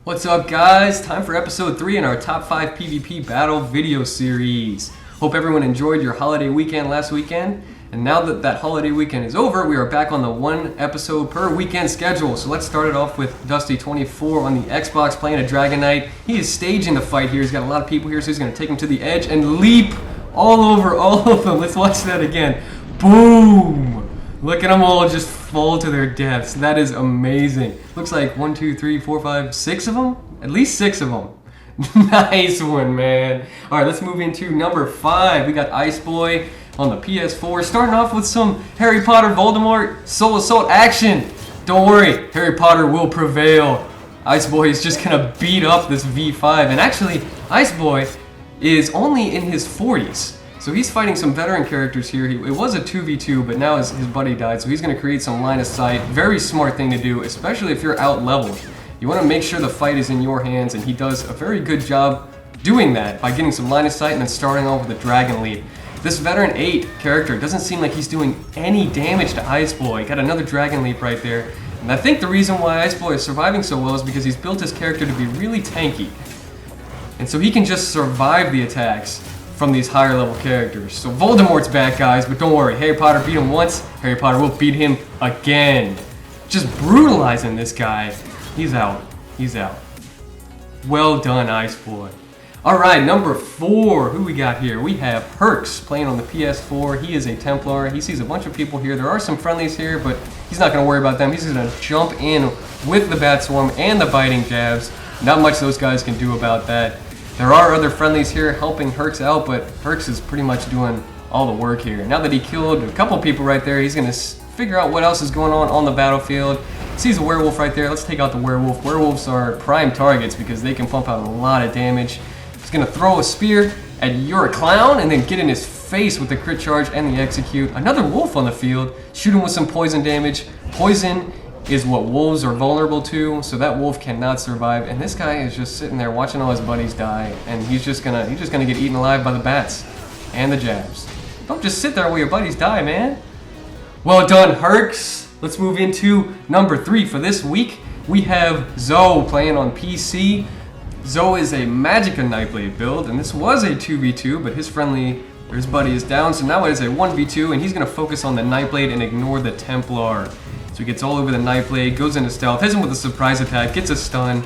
What's up, guys? Time for episode 3 in our top 5 PvP battle video series. Hope everyone enjoyed your holiday weekend last weekend. And now that that holiday weekend is over, we are back on the 1 episode per weekend schedule. So let's start it off with Dusty24 on the Xbox playing a Dragon Knight. He is staging the fight here. He's got a lot of people here, so he's going to take him to the edge and leap all over all of them. Let's watch that again. Boom! Look at them all just fall to their deaths. That is amazing. Looks like 1, 2, 3, 4, 5, 6 of them? At least 6 of them. Nice one, man. All right, let's move into number 5. We got Iceboy on the PS4. Starting off with some Harry Potter Voldemort Soul Assault action. Don't worry, Harry Potter will prevail. Iceboy is just gonna beat up this V5. And actually, Iceboy is only in his 40s. So he's fighting some veteran characters here. It was a 2v2, but now his buddy died, so he's going to create some line of sight. Very smart thing to do, especially if you're out-leveled. You want to make sure the fight is in your hands, and he does a very good job doing that by getting some line of sight and then starting off with a dragon lead. This veteran 8 character doesn't seem like he's doing any damage to Iceboy. Got another dragon leap right there. And I think the reason why Iceboy is surviving so well is because he's built his character to be really tanky. And so he can just survive the attacks from these higher level characters. So Voldemort's back, guys, but don't worry. Harry Potter beat him once, Harry Potter will beat him again. Just brutalizing this guy. He's out. He's out. Well done, Iceboy. Alright, number 4. Who we got here? We have Herx playing on the PS4. He is a Templar. He sees a bunch of people here. There are some friendlies here, but he's not going to worry about them. He's going to jump in with the Bat Swarm and the biting jabs. Not much those guys can do about that. There are other friendlies here helping Herx out, but Herx is pretty much doing all the work here. Now that he killed a couple people right there, he's going to figure out what else is going on the battlefield. Sees a werewolf right there. Let's take out the werewolf. Werewolves are prime targets because they can pump out a lot of damage. He's going to throw a spear at You're a Clown and then get in his face with the crit charge and the execute. Another wolf on the field. Shoot him with some poison damage. Poison is what wolves are vulnerable to, so that wolf cannot survive. And this guy is just sitting there watching all his buddies die, and he's just gonna get eaten alive by the bats and the jabs. Don't just sit there while your buddies die, man. Well done, Herx. Let's move into number 3 for this week. We have Zoe playing on PC. Zoe is a Magicka Nightblade build, and this was a 2v2, but his buddy is down, so now it is a 1v2, and he's gonna focus on the Nightblade and ignore the Templar. So he gets all over the Nightblade, goes into stealth, hits him with a surprise attack, gets a stun.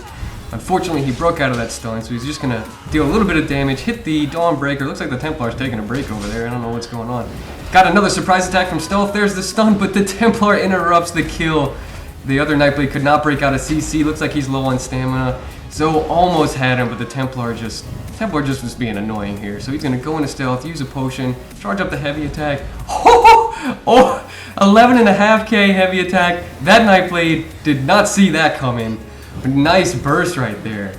Unfortunately, he broke out of that stun, so he's just going to deal a little bit of damage, hit the Dawnbreaker. Looks like the Templar's taking a break over there. I don't know what's going on. Got another surprise attack from stealth. There's the stun, but the Templar interrupts the kill. The other Nightblade could not break out of CC. Looks like he's low on stamina. So almost had him, but the Templar just was being annoying here. So he's going to go into stealth, use a potion, charge up the heavy attack. Oh, 11.5k heavy attack. That Nightblade did not see that coming. Nice burst right there.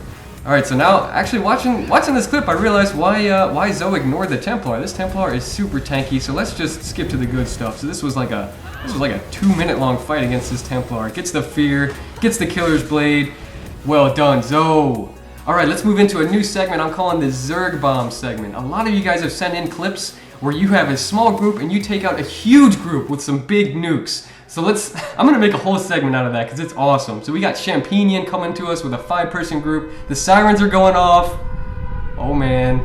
Alright, so now actually watching this clip, I realized why Zoe ignored the Templar. This Templar is super tanky, so let's just skip to the good stuff. So this was like a 2-minute long fight against this Templar. Gets the fear, gets the killer's blade. Well done, Zoe. Alright, let's move into a new segment I'm calling the Zerg Bomb segment. A lot of you guys have sent in clips where you have a small group and you take out a huge group with some big nukes. So I'm gonna make a whole segment out of that because it's awesome. So we got Champignon coming to us with a 5-person group. The sirens are going off. Oh man.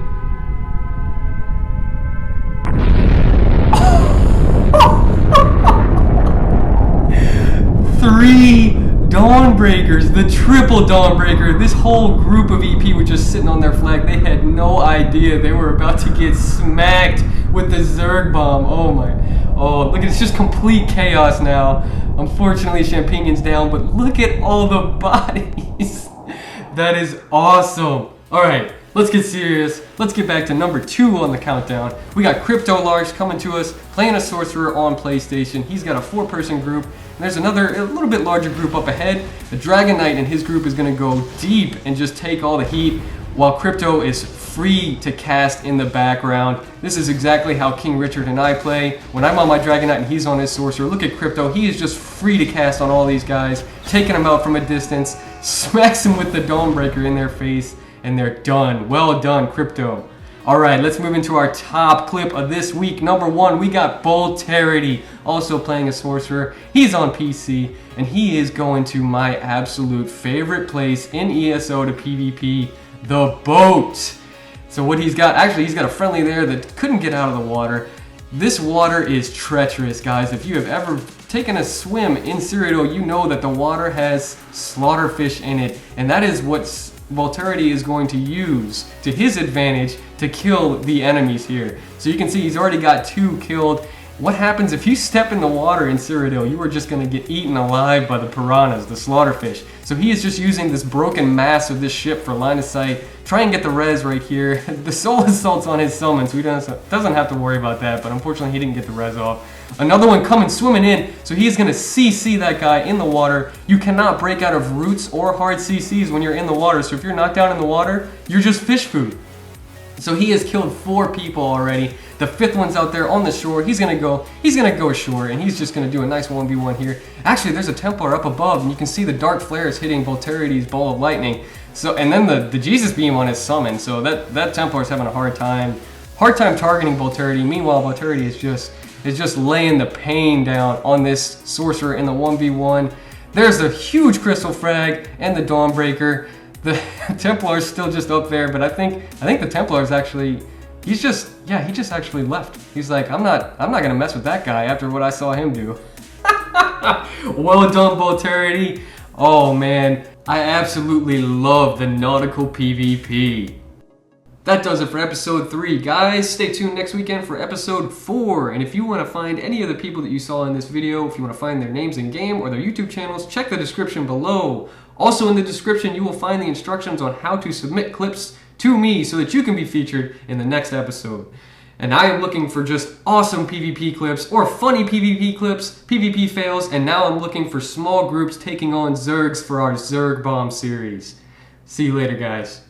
Three Dawnbreakers, the triple Dawnbreaker. This whole group of EP was just sitting on their flag. They had no idea they were about to get smacked with the Zerg Bomb. Oh, look, it's just complete chaos now. Unfortunately, Champignon's down, but look at all the bodies. That is awesome. All right, let's get serious. Let's get back to number 2 on the countdown. We got Krypton Large coming to us, playing a sorcerer on PlayStation. He's got a 4-person group. And there's a little bit larger group up ahead. The Dragon Knight and his group is going to go deep and just take all the heat, while Crypto is free to cast in the background. This is exactly how King Richard and I play. When I'm on my Dragon Knight and he's on his sorcerer, look at Crypto. He is just free to cast on all these guys, taking them out from a distance, smacks them with the Dawnbreaker in their face, and they're done. Well done, Crypto. Alright, let's move into our top clip of this week. Number 1, we got Bolterity, also playing a sorcerer. He's on PC, and he is going to my absolute favorite place in ESO to PvP, the boat. So what he's got, actually he's got a friendly there that couldn't get out of the water. This water is treacherous, guys. If you have ever taken a swim in Cyrodiil, you know that the water has slaughterfish in it, and that is what Bolterity is going to use to his advantage to kill the enemies here. So you can see he's already got 2 killed. What happens if you step in the water in Cyrodiil? You are just going to get eaten alive by the piranhas, the slaughterfish. So he is just using this broken mass of this ship for line of sight. Try and get the res right here. The soul assault's on his summon, so he doesn't have to worry about that, but unfortunately he didn't get the res off. Another one coming swimming in, so he's going to CC that guy in the water. You cannot break out of roots or hard CCs when you're in the water, so if you're knocked down in the water, you're just fish food. So he has killed 4 people already. The 5th one's out there on the shore. He's gonna go ashore, and he's just gonna do a nice 1v1 here. Actually, there's a Templar up above, and you can see the dark flares hitting Bolterity's ball of lightning. So, and then the Jesus beam on his summon. So that Templar's having a hard time targeting Bolterity. Meanwhile, Bolterity is just laying the pain down on this sorcerer in the 1v1. There's a huge crystal frag and the Dawnbreaker. The Templar's still just up there, but I think the Templar's actually, he just actually left. He's like, I'm not gonna mess with that guy after what I saw him do. Well done, Bolterity. Oh man, I absolutely love the nautical PvP. That does it for episode 3. Guys, stay tuned next weekend for episode 4. And if you want to find any of the people that you saw in this video, if you want to find their names in game or their YouTube channels, check the description below. Also in the description, you will find the instructions on how to submit clips to me so that you can be featured in the next episode. And I am looking for just awesome PvP clips or funny PvP clips, PvP fails, and now I'm looking for small groups taking on Zergs for our Zerg Bomb series. See you later, guys.